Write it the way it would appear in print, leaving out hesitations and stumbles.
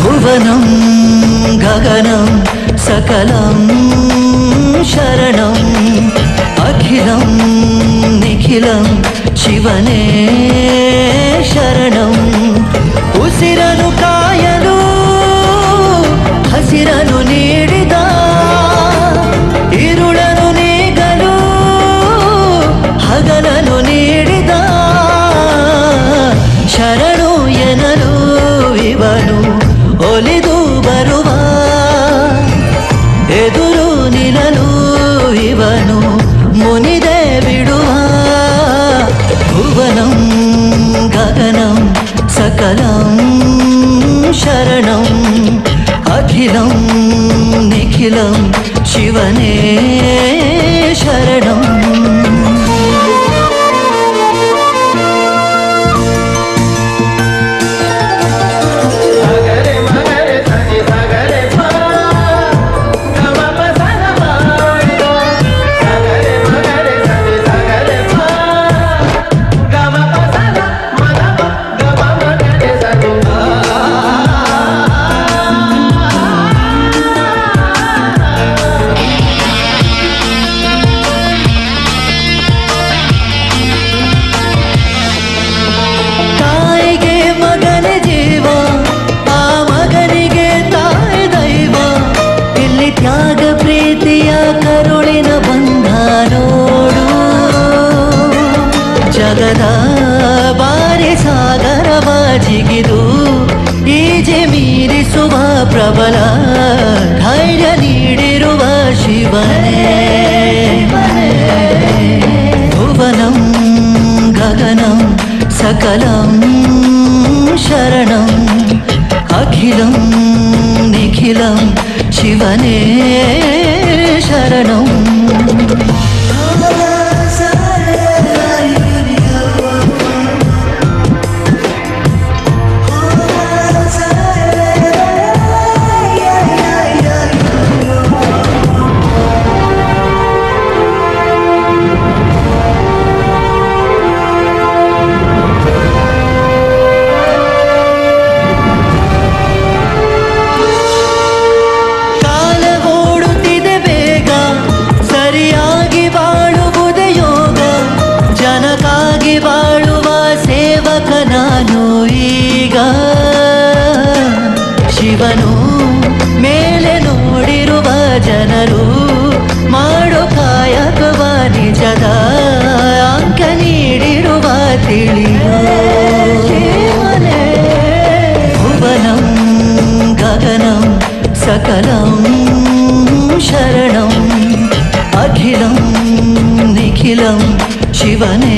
भुवनं गगनं सकलं शरणम् अखिलं निखिलं शिवने शरणम् उसिरनु कायಲು ಹಸಿರನು ನೀಡಿದ ಇರುಳನು ನೀಗಲು ಹಗಲನು ನೀಡಿದ ಶರಣು ಎನಲು ಇವನು ಒಲಿದು ಬರುವ ಎದುರು ನಿಲ್ಲಲು ಇವನು ಮುನಿದೆ ಬಿಡುವ ಭುವನಂ ಗಗನಂ सकलं शरणं अखिलं निखिलं शिवने शरणम् ತ್ಯಾಗ ಪ್ರೀತಿಯ ಕರುಳಿನ ಬಂಧ ನೋಡು ಜಗದ ಬಾರಿ ಸಾಗರವ ಜಿಗಿದು ಈಜೆ ಮೀರಿಸುವ ಪ್ರಬಲ ಧೈರ್ಯ ನೀಡಿರುವ ಶಿವನೇ ಭುವನಂ ಗಗನಂ सकलं शरणं अखिलं निखिलं शिवने शरणम् ನಾನು ಈಗ ಶಿವನು ಮೇಲೆ ನೋಡಿರುವ ಜನರು ಮಾಡೋ ಕಾಯಕವ ನಿಜದ ಅಂಕ ನೀಡಿರುವ ತಿಳಿಯೋ ಶಿವನೇ ಭುವನಂ ಗಗನಂ सकलं शरणम् अखिलं निखिलं शिवने